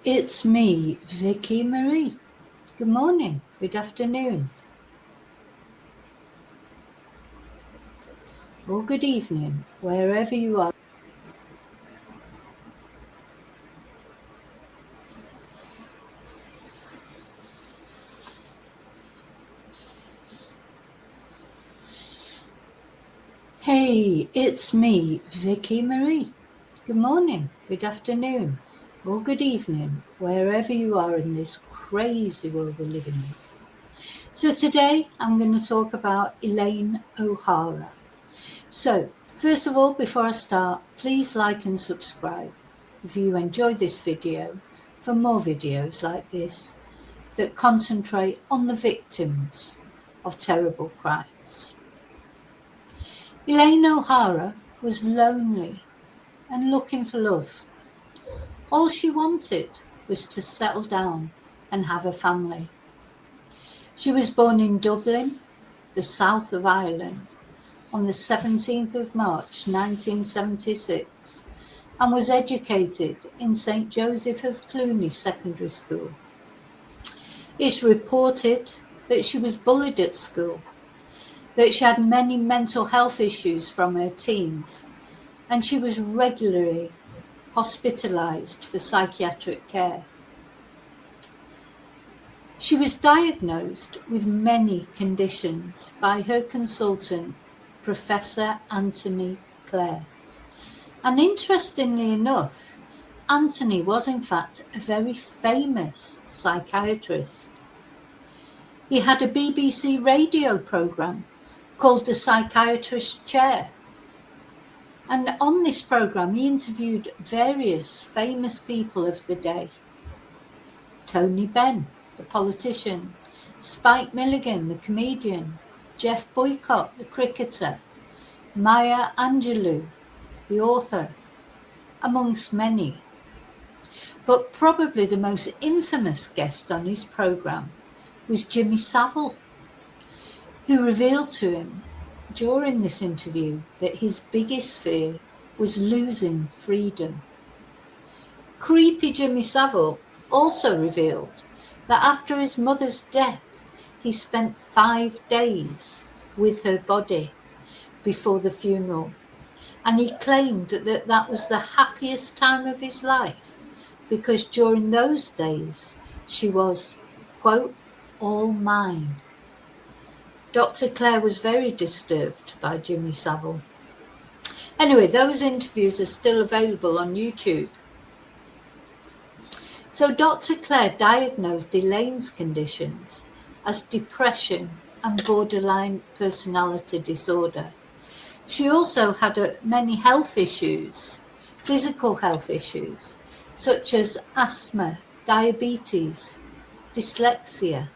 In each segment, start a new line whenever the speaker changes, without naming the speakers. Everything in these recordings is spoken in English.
It's me, Vicky Marie. Good morning, good afternoon, or good evening, wherever you are. Hey, it's me, Vicky Marie. Good morning, good afternoon, or good evening, wherever you are in this crazy world we live in. So today I'm going to talk about Elaine O Hara. So, first of all, before I start, please like and subscribe if you enjoyed this video for more videos like this that concentrate on the victims of terrible crimes. Elaine O Hara was lonely and looking for love. All she wanted was to settle down and have a family. She was born in Dublin, the south of Ireland, on the 17th of March 1976 and was educated in St Joseph of Cluny Secondary School. It's reported that she was bullied at school, that she had many mental health issues from her teens, and she was regularly hospitalized for psychiatric care. She was diagnosed with many conditions by her consultant, Professor Anthony Clare. And interestingly enough, Anthony was in fact a very famous psychiatrist. He had a BBC radio programme called The Psychiatrist's Chair. And on this programme, he interviewed various famous people of the day. Tony Benn, the politician, Spike Milligan, the comedian, Jeff Boycott, the cricketer, Maya Angelou, the author, amongst many. But probably the most infamous guest on his programme was Jimmy Savile, who revealed to him during this interview that his biggest fear was losing freedom. Creepy Jimmy Savile also revealed that after his mother's death, he spent 5 days with her body before the funeral, and he claimed that that was the happiest time of his life because during those days she was, quote, all mine. Dr. Clare was very disturbed by Jimmy Savile. Anyway, those interviews are still available on YouTube. So Dr. Clare diagnosed Elaine's conditions as depression and borderline personality disorder. She also had many health issues, physical health issues, such as asthma, diabetes, dyslexia.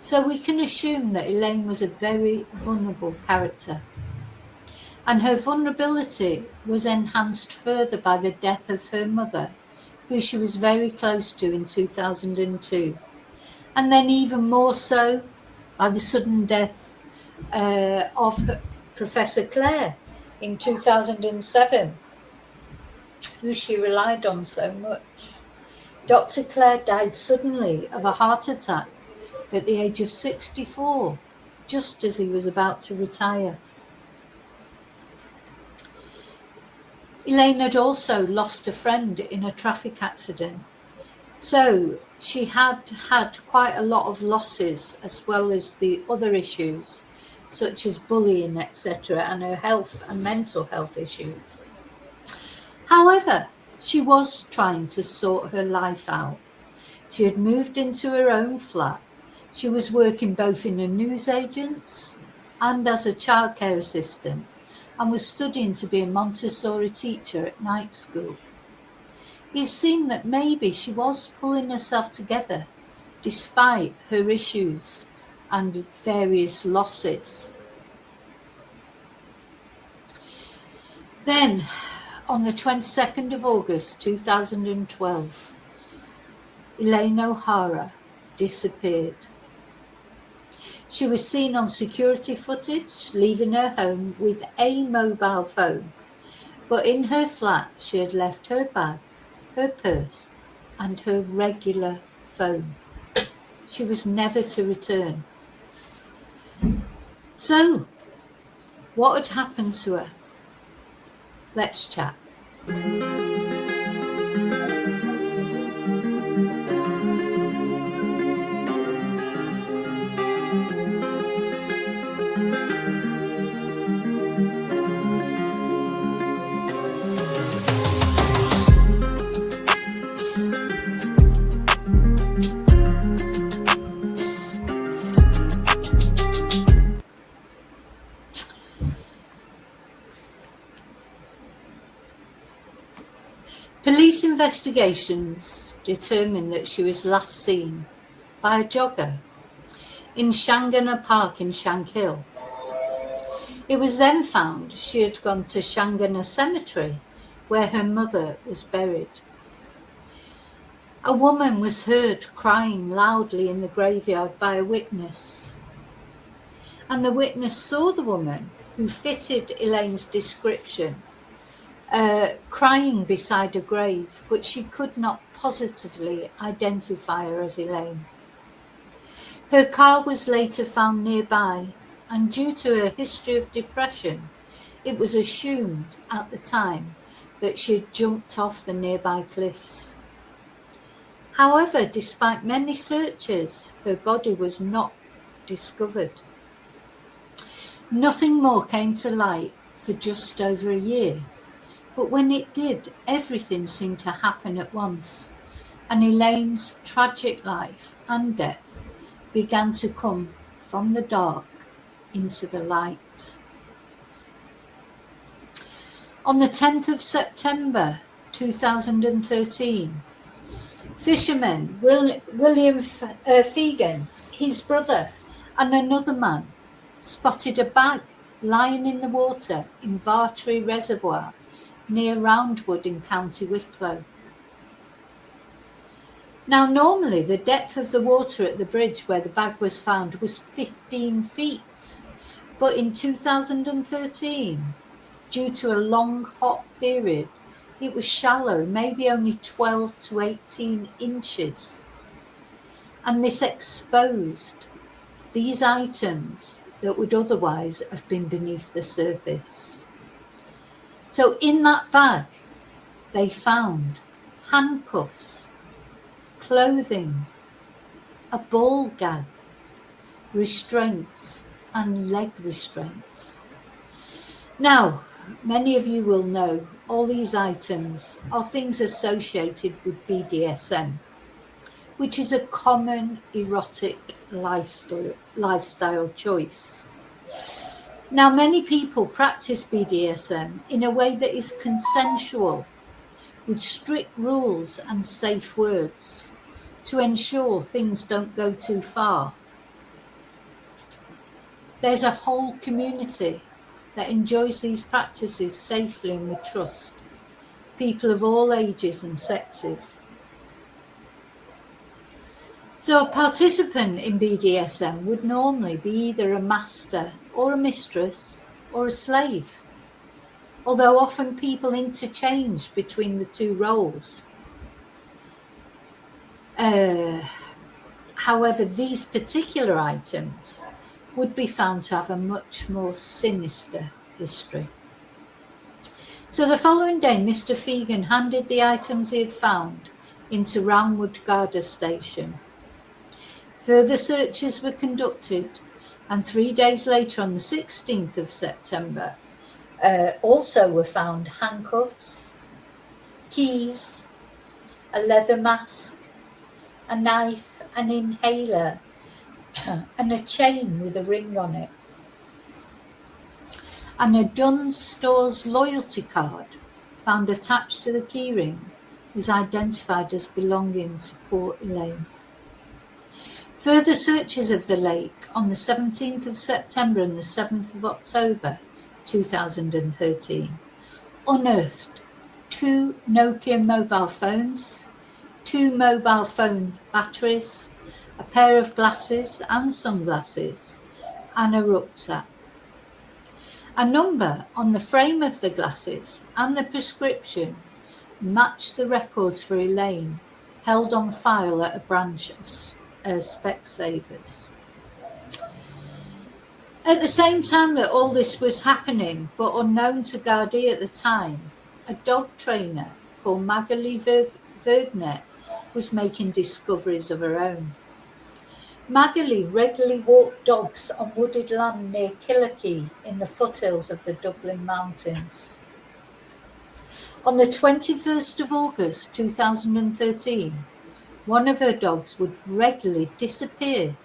So we can assume that Elaine was a very vulnerable character. And her vulnerability was enhanced further by the death of her mother, who she was very close to in 2002. And then even more so by the sudden death of Professor Clare in 2007, who she relied on so much. Dr. Clare died suddenly of a heart attack at the age of 64, just as he was about to retire. Elaine had also lost a friend in a traffic accident. So she had quite a lot of losses as well as the other issues, such as bullying, etc., and her health and mental health issues. However, she was trying to sort her life out. She had moved into her own flat. She was working both in a newsagent's and as a childcare assistant, and was studying to be a Montessori teacher at night school. It seemed that maybe she was pulling herself together despite her issues and various losses. Then, on the 22nd of August 2012, Elaine O Hara disappeared. She was seen on security footage leaving her home with a mobile phone, but in her flat she had left her bag, her purse, and her regular phone. She was never to return. So, what had happened to her? Let's chat. Police investigations determined that she was last seen by a jogger in Shangana Park in Shankill. It was then found she had gone to Shangana Cemetery, where her mother was buried. A woman was heard crying loudly in the graveyard by a witness, and the witness saw the woman, who fitted Elaine's description, crying beside a grave, but she could not positively identify her as Elaine. Her car was later found nearby, and due to her history of depression, it was assumed at the time that she had jumped off the nearby cliffs. However, despite many searches, her body was not discovered. Nothing more came to light for just over a year. But when it did, everything seemed to happen at once, and Elaine's tragic life and death began to come from the dark into the light. On the 10th of September 2013, fisherman William Fegan, his brother, and another man spotted a bag lying in the water in Vartry Reservoir near Roundwood in County Wicklow. Now, normally the depth of the water at the bridge where the bag was found was 15 feet, but in 2013, due to a long hot period, it was shallow, maybe only 12 to 18 inches. And this exposed these items that would otherwise have been beneath the surface. So in that bag, they found handcuffs, clothing, a ball gag, restraints, and leg restraints. Now, many of you will know all these items are things associated with BDSM, which is a common erotic lifestyle choice. Now, many people practice BDSM in a way that is consensual, with strict rules and safe words to ensure things don't go too far. There's a whole community that enjoys these practices safely and with trust, people of all ages and sexes. So a participant in BDSM would normally be either a master or a mistress or a slave, although often people interchange between the two roles. However, these particular items would be found to have a much more sinister history. So the following day, Mr. Fegan handed the items he had found into Roundwood Garda Station. Further searches were conducted, and 3 days later, on the 16th of September, also were found handcuffs, keys, a leather mask, a knife, an inhaler, and a chain with a ring on it. And a Dunn's Stores loyalty card found attached to the keyring was identified as belonging to poor Elaine. Further searches of the lake on the 17th of September and the 7th of October 2013 unearthed 2 Nokia mobile phones, 2 mobile phone batteries, a pair of glasses and sunglasses, and a rucksack. A number on the frame of the glasses and the prescription matched the records for Elaine held on file at a branch of Specsavers. At the same time that all this was happening, but unknown to Gardaí at the time, a dog trainer called Magali Vergnet was making discoveries of her own. Magali regularly walked dogs on wooded land near Killarkey in the foothills of the Dublin Mountains. On the 21st of August 2013, one of her dogs would regularly disappear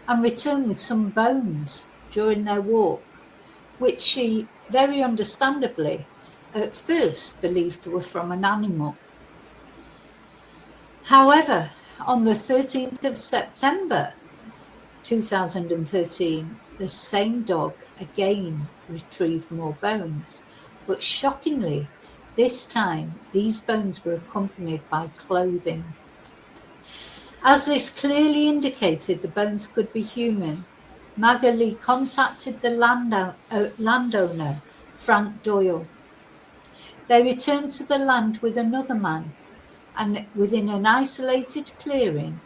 and return with some bones during their walk, which she, very understandably, at first believed were from an animal. However, on the 13th of September 2013, the same dog again retrieved more bones, but shockingly, this time these bones were accompanied by clothing. As this clearly indicated the bones could be human, Magali contacted the landowner, Frank Dwyer. They returned to the land with another man, and within an isolated clearing,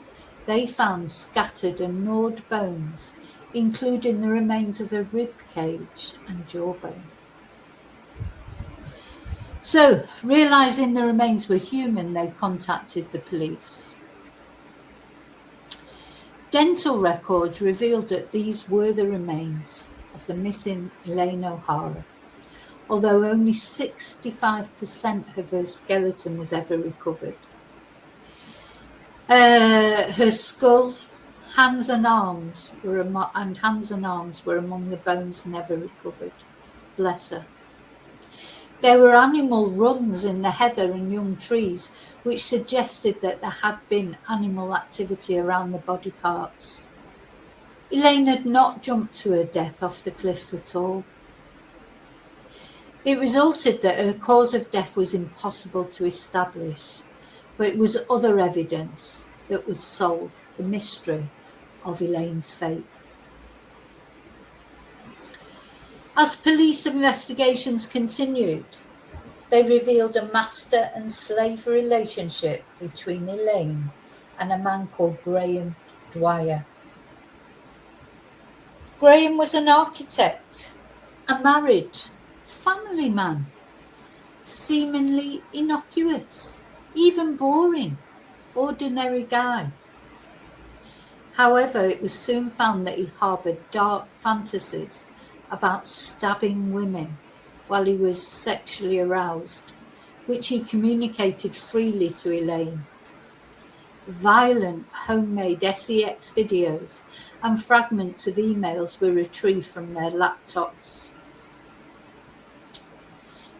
they found scattered and gnawed bones, including the remains of a rib cage and jawbone. So, realizing the remains were human, they contacted the police. Dental records revealed that these were the remains of the missing Elaine O Hara, although only 65% of her skeleton was ever recovered. Her skull, hands and arms were among the bones never recovered. Bless her. There were animal runs in the heather and young trees, which suggested that there had been animal activity around the body parts. Elaine had not jumped to her death off the cliffs at all. It resulted that her cause of death was impossible to establish, but it was other evidence that would solve the mystery of Elaine's fate. As police investigations continued, they revealed a master and slave relationship between Elaine and a man called Graham Dwyer. Graham was an architect, a married, family man, seemingly innocuous, even boring, ordinary guy. However, it was soon found that he harbored dark fantasies about stabbing women while he was sexually aroused, which he communicated freely to Elaine. Violent homemade sex videos and fragments of emails were retrieved from their laptops.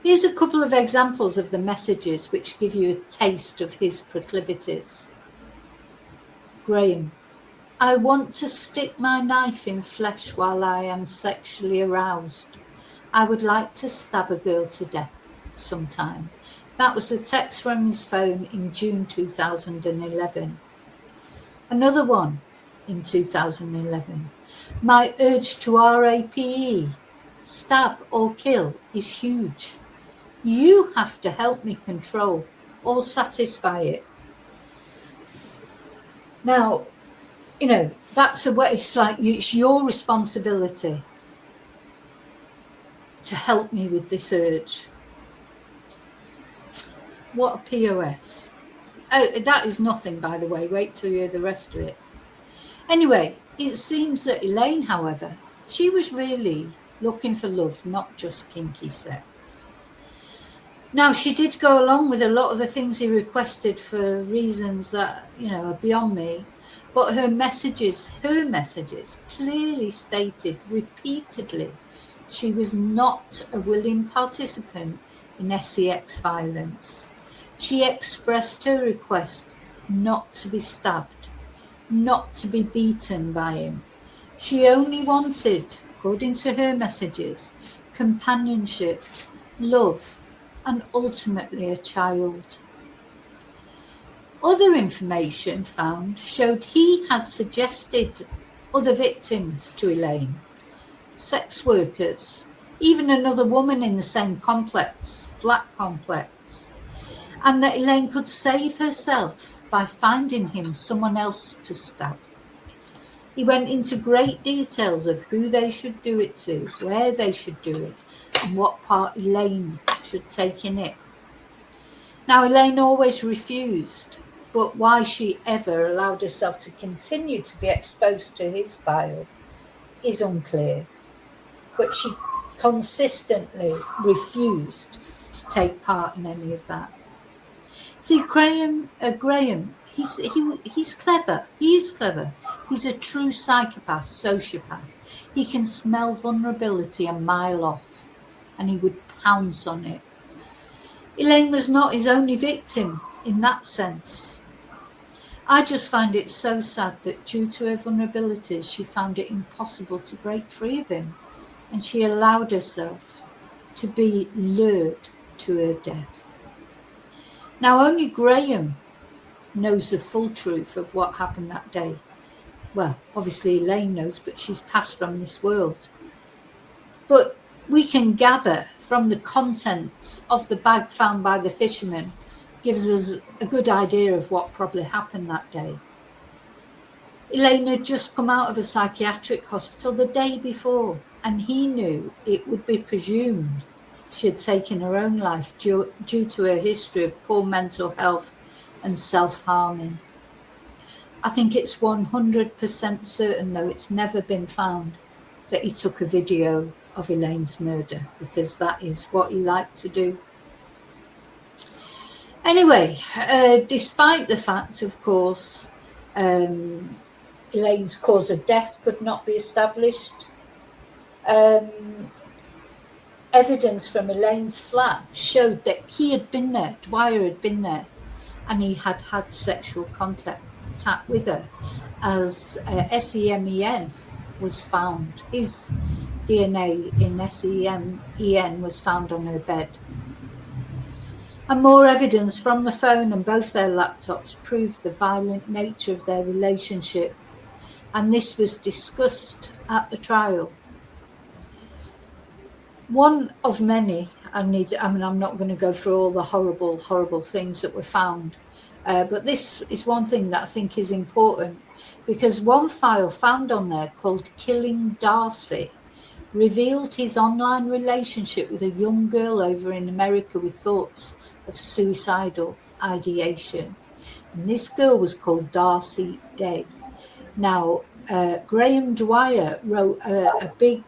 Here's a couple of examples of the messages which give you a taste of his proclivities. Graham: I want to stick my knife in flesh while I am sexually aroused. I would like to stab a girl to death sometime. That was a text from his phone in June 2011. Another one in 2011. My urge to RAPE, stab or kill, is huge. You have to help me control or satisfy it. Now, that's a way, it's like it's your responsibility to help me with this urge. What a POS. Oh, that is nothing, by the way. Wait till you hear the rest of it. Anyway, it seems that Elaine, however, she was really looking for love, not just kinky sex. Now, she did go along with a lot of the things he requested for reasons that, are beyond me. But her messages clearly stated repeatedly she was not a willing participant in sex violence. She expressed her request not to be stabbed, not to be beaten by him. She only wanted, according to her messages, companionship, love, and ultimately a child. Other information found showed he had suggested other victims to Elaine, sex workers, even another woman in the same flat complex. and that Elaine could save herself by finding him someone else to stab. He went into great details of who they should do it to, where they should do it, and what part Elaine should take in it. Now, Elaine always refused, but why she ever allowed herself to continue to be exposed to his bile is unclear. But she consistently refused to take part in any of that. See, Graham, he's clever. He is clever. He's a true psychopath, sociopath. He can smell vulnerability a mile off, and he would pounce on it. Elaine was not his only victim in that sense. I just find it so sad that due to her vulnerabilities, she found it impossible to break free of him, and she allowed herself to be lured to her death. Now, only Graham knows the full truth of what happened that day. Well, obviously Elaine knows, but she's passed from this world. But we can gather from the contents of the bag found by the fisherman, gives us a good idea of what probably happened that day. Elaine had just come out of a psychiatric hospital the day before, and he knew it would be presumed she had taken her own life due to her history of poor mental health and self-harming. I think it's 100% certain, though it's never been found, that he took a video of Elaine's murder, because that is what he liked to do. Anyway, despite the fact, of course, Elaine's cause of death could not be established, evidence from Elaine's flat showed that he had been there, Dwyer had been there, and he had had sexual contact with her, as SEMEN was found. His DNA in SEMEN was found on her bed. And more evidence from the phone and both their laptops proved the violent nature of their relationship, and this was discussed at the trial. One of many, I'm not going to go through all the horrible things that were found, but this is one thing that I think is important, because one file found on there called Killing Darcy revealed his online relationship with a young girl over in America with thoughts of suicidal ideation. And this girl was called Darcy Day. Now, Graham Dwyer wrote a big,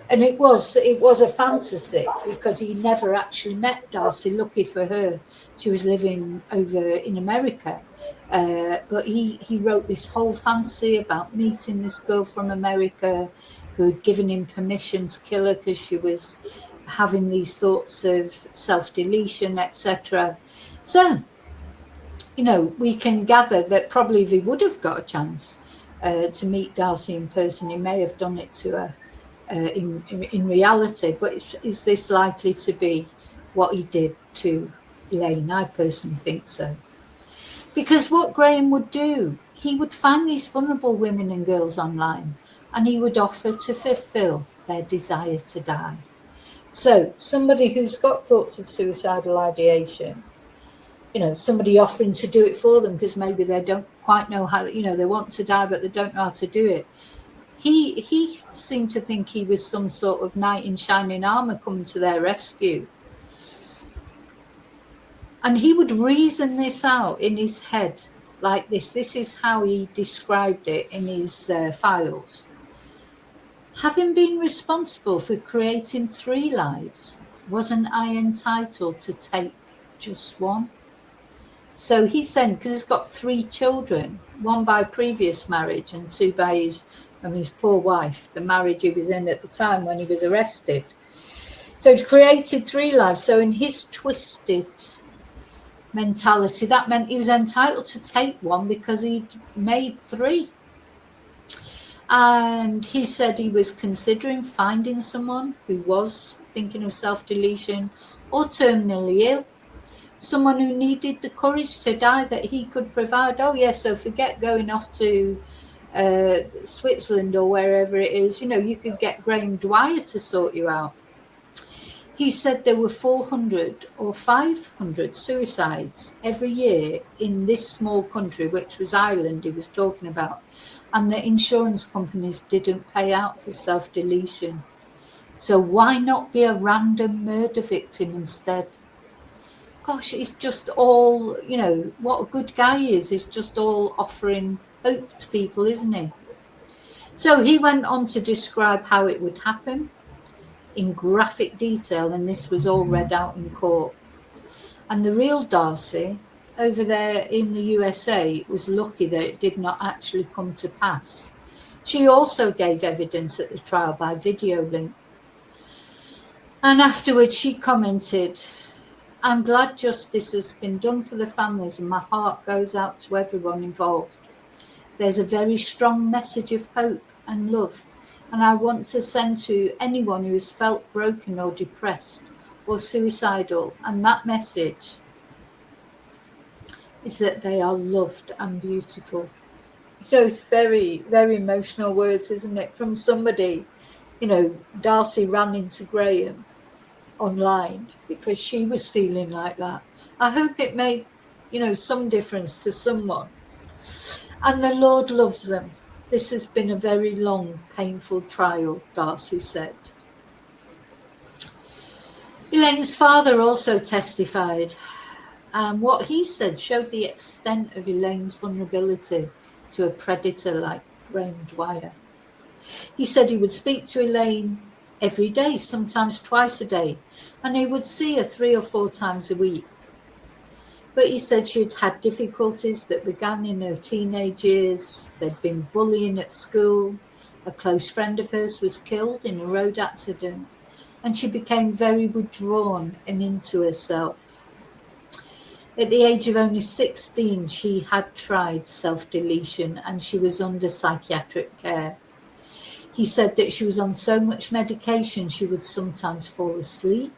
and it was a fantasy, because he never actually met Darcy. Lucky for her, she was living over in America. But he wrote this whole fantasy about meeting this girl from America who had given him permission to kill her because she was having these thoughts of self-deletion, etc. So, we can gather that probably if he would have got a chance to meet Darcy in person, he may have done it to her in reality. But is this likely to be what he did to Elaine? I personally think so. Because what Graham would do, he would find these vulnerable women and girls online, and he would offer to fulfill their desire to die. So somebody who's got thoughts of suicidal ideation, somebody offering to do it for them because maybe they don't quite know how, they want to die, but they don't know how to do it. He seemed to think he was some sort of knight in shining armor coming to their rescue. And he would reason this out in his head like this. This is how he described it in his files. Having been responsible for creating 3 lives, wasn't I entitled to take just one? So he said, because he's got 3 children, 1 by previous marriage and 2 by his poor wife, the marriage he was in at the time when he was arrested. So he created 3 lives. So in his twisted mentality, that meant he was entitled to take 1 because he'd made 3. And he said he was considering finding someone who was thinking of self-deletion or terminally ill, someone who needed the courage to die that he could provide. Oh yeah, so forget going off to Switzerland or wherever it is. You could get Graham Dwyer to sort you out. He said there were 400 or 500 suicides every year in this small country, which was Ireland he was talking about, and the insurance companies didn't pay out for self-deletion. So why not be a random murder victim instead? Gosh, it's just all, what a good guy is just all offering hope to people, isn't he? So he went on to describe how it would happen in graphic detail, and this was all read out in court. And the real Darcy over there in the USA was lucky that it did not actually come to pass. She also gave evidence at the trial by video link. And afterwards she commented, "I'm glad justice has been done for the families and my heart goes out to everyone involved. There's a very strong message of hope and love, and I want to send to anyone who has felt broken or depressed or suicidal, and that message is that they are loved and beautiful." It's very, very emotional words, isn't it? From somebody, Darcy ran into Graham online because she was feeling like that. I hope it made, some difference to someone. And the Lord loves them. This has been a very long, painful trial, Darcy said. Elaine's father also testified, and what he said showed the extent of Elaine's vulnerability to a predator like Graham Dwyer. He said he would speak to Elaine every day, sometimes twice a day, and he would see her 3 or 4 times a week. But he said she'd had difficulties that began in her teenage years. There'd been bullying at school. A close friend of hers was killed in a road accident, and she became very withdrawn and into herself. At the age of only 16, she had tried self-deletion and she was under psychiatric care. He said that she was on so much medication she would sometimes fall asleep,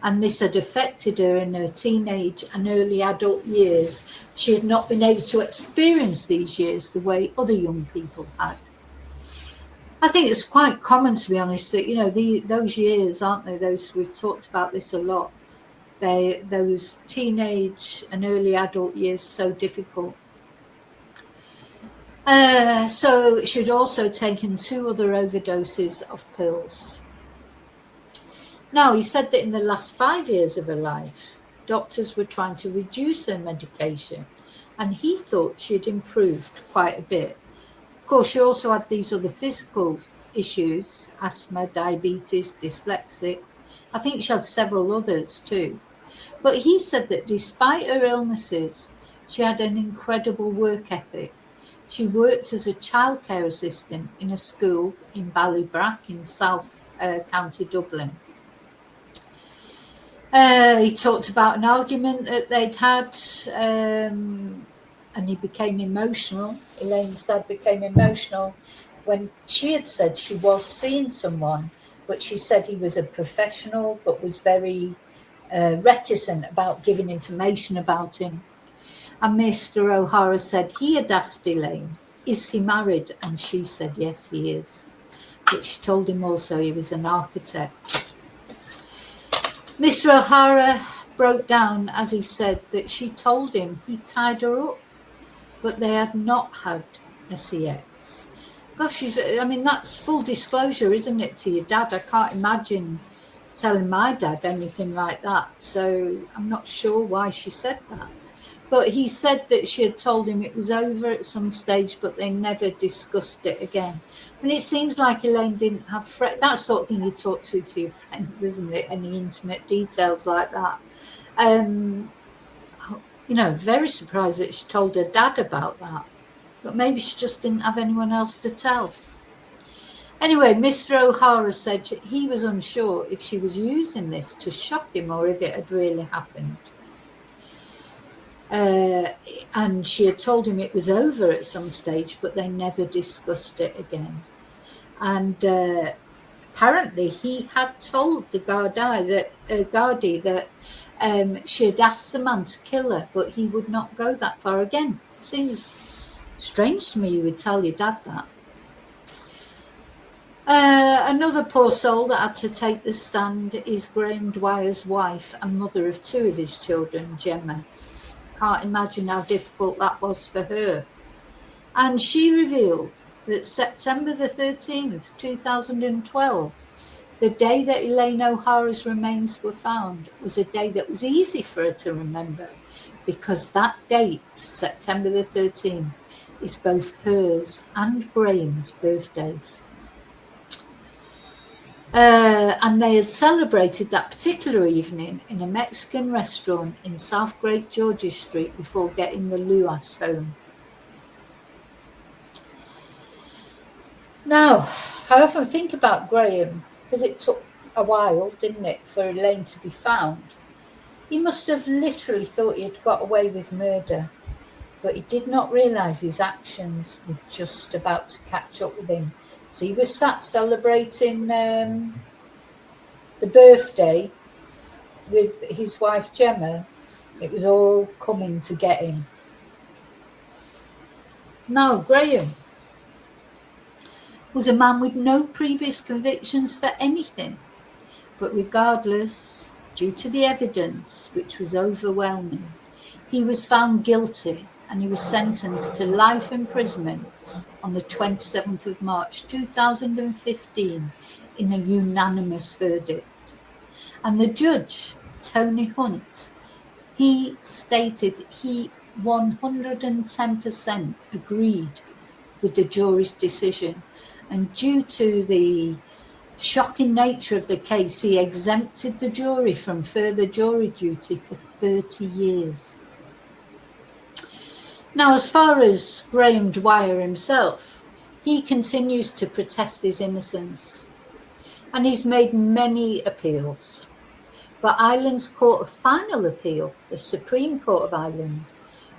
and this had affected her in her teenage and early adult years. She had not been able to experience these years the way other young people had. I think it's quite common, to be honest, that those years, aren't they? We've talked about this a lot. Those teenage and early adult years, so difficult. So she'd also taken 2 other overdoses of pills. Now, he said that in the last 5 years of her life, doctors were trying to reduce her medication, and he thought she had improved quite a bit. Of course, she also had these other physical issues: asthma, diabetes, dyslexic. I think she had several others too. But he said that despite her illnesses, she had an incredible work ethic. She worked as a childcare assistant in a school in Ballybrack in South County Dublin. He talked about an argument that they'd had, and he became emotional. Elaine's dad became emotional when she had said she was seeing someone, but she said he was a professional but was very reticent about giving information about him. And Mr. O'Hara said he had asked Elaine, "Is he married?" And she said, "Yes, he is." But she told him also he was an architect. Mr. O'Hara broke down as he said that she told him he tied her up, but they had not had sex. Gosh, that's full disclosure, isn't it, to your dad? I can't imagine telling my dad anything like that, so I'm not sure why she said that. But he said that she had told him it was over at some stage, but they never discussed it again. And it seems like Elaine didn't have that sort of thing you talk to your friends, isn't it? Any intimate details like that. Very surprised that she told her dad about that. But maybe she just didn't have anyone else to tell. Anyway, Mr. O'Hara said he was unsure if she was using this to shock him or if it had really happened. And she had told him it was over at some stage, but they never discussed it again. And apparently he had told the Gardaí that she had asked the man to kill her, but he would not go that far again. It seems strange to me you would tell your dad that. Another poor soul that had to take the stand is Graham Dwyer's wife and mother of two of his children, Gemma. Can't imagine how difficult that was for her. And she revealed that September the 13th, 2012, the day that Elaine O Hara's remains were found, was a day that was easy for her to remember, because that date, September the 13th, is both hers and Graham's birthdays. And they had celebrated that particular evening in a Mexican restaurant in South Great George's Street before getting the Luas home. Now, I often think about Graham, because it took a while, didn't it, for Elaine to be found. He must have literally thought he had got away with murder, but he did not realise his actions were just about to catch up with him. So he was sat celebrating the birthday with his wife Gemma. It was all coming to get him. Now, Graham was a man with no previous convictions for anything, but regardless, due to the evidence, which was overwhelming, he was found guilty and he was sentenced to life imprisonment on the 27th of March 2015 in a unanimous verdict. And the judge, Tony Hunt, he stated he 110% agreed with the jury's decision, and due to the shocking nature of the case, he exempted the jury from further jury duty for 30 years. Now, as far as Graham Dwyer himself, he continues to protest his innocence, and he's made many appeals. But Ireland's Court of Final Appeal, the Supreme Court of Ireland,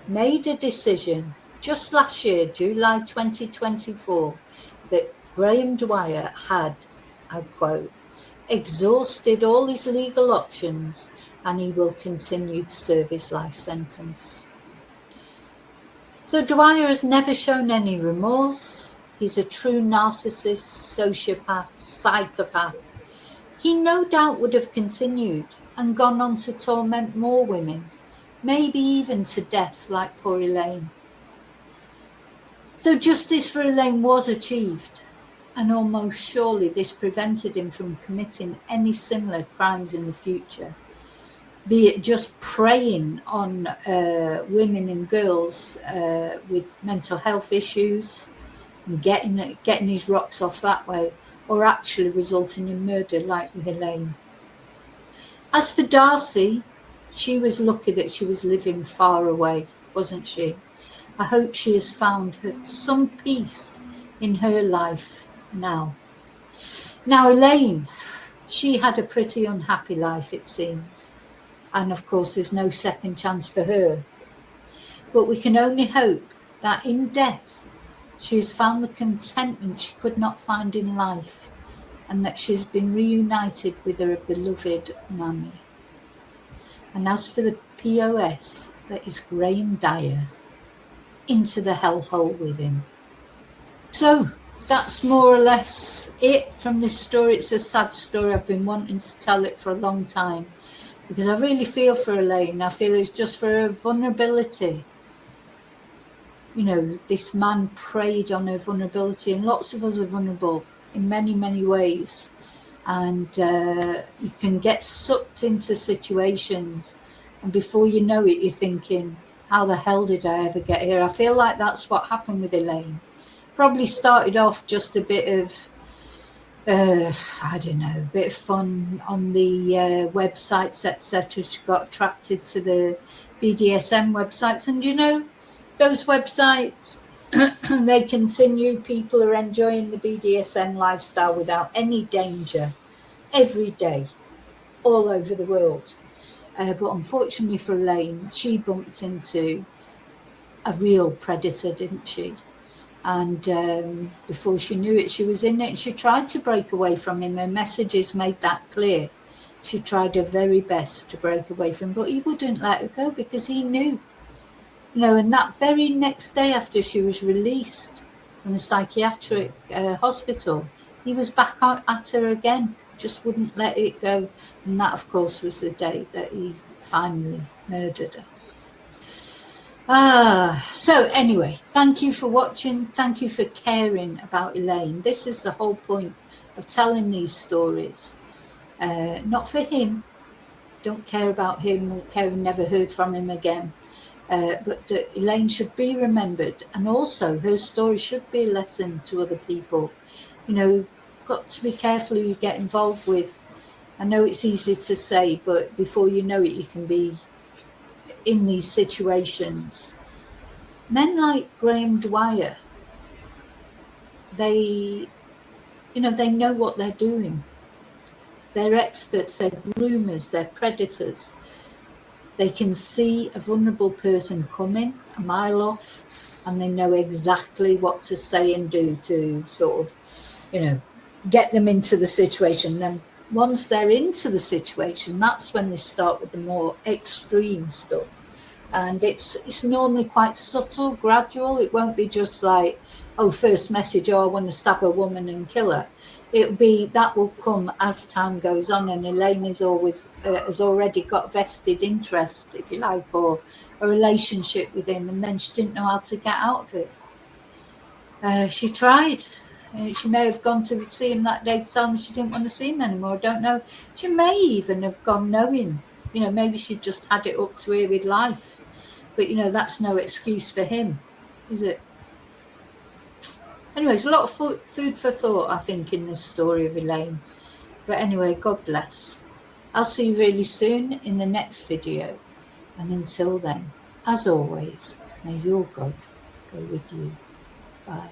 made a decision just last year, July 2024, that Graham Dwyer had, I quote, exhausted all his legal options and he will continue to serve his life sentence. So Dwyer has never shown any remorse. He's a true narcissist, sociopath, psychopath. He no doubt would have continued and gone on to torment more women, maybe even to death like poor Elaine. So justice for Elaine was achieved, and almost surely this prevented him from committing any similar crimes in the future, be it just preying on women and girls with mental health issues and getting his rocks off that way, or actually resulting in murder like with Elaine. As for Darcy, she was lucky that she was living far away, wasn't she? I hope she has found some peace in her life now. Now, Elaine, she had a pretty unhappy life, it seems. And of course, there's no second chance for her. But we can only hope that in death, she has found the contentment she could not find in life, and that she's been reunited with her beloved Mammy. And as for the POS, that is Graham Dwyer, into the hellhole with him. So that's more or less it from this story. It's a sad story. I've been wanting to tell it for a long time, because I really feel for Elaine. I feel it's just for her vulnerability. You know, this man preyed on her vulnerability, and lots of us are vulnerable in many, many ways. And you can get sucked into situations, and before you know it, you're thinking, how the hell did I ever get here? I feel like that's what happened with Elaine. Probably started off just a bit of, I don't know, a bit of fun on the websites, etc. She got attracted to the BDSM websites, and you know, those websites, they continue. People are enjoying the BDSM lifestyle without any danger every day, all over the world. But unfortunately for Elaine, she bumped into a real predator, didn't she? And before she knew it, she was in it. She tried to break away from him. Her messages made that clear. She tried her very best to break away from him, but he wouldn't let her go because he knew. You know, and that very next day after she was released from a psychiatric hospital, he was back at her again, just wouldn't let it go. And that, of course, was the day that he finally murdered her. So anyway, thank you for watching. Thank you for caring about Elaine. This is the whole point of telling these stories. Not for him. Don't care about him. Won't care if never heard from him again. But that Elaine should be remembered, and also her story should be a lesson to other people. You know, got to be careful who you get involved with. I know it's easy to say, but before you know it, you can be in these situations. Men like Graham Dwyer, they know what they're doing. They're experts, they're groomers, they're predators. They can see a vulnerable person coming a mile off, and they know exactly what to say and do to sort of, get them into the situation. Then once they're into the situation, that's when they start with the more extreme stuff. And it's normally quite subtle, gradual. It won't be just like, oh, first message, oh, I want to stab a woman and kill her. That will come as time goes on, and Elaine is always has already got vested interest, if you like, or a relationship with him, and then she didn't know how to get out of it. She tried. She may have gone to see him that day to tell him she didn't want to see him anymore. I don't know. She may even have gone knowing, maybe she just had it up to here with life. But, that's no excuse for him, is it? Anyway, there's a lot of food for thought, I think, in this story of Elaine. But anyway, God bless. I'll see you really soon in the next video. And until then, as always, may your God go with you. Bye.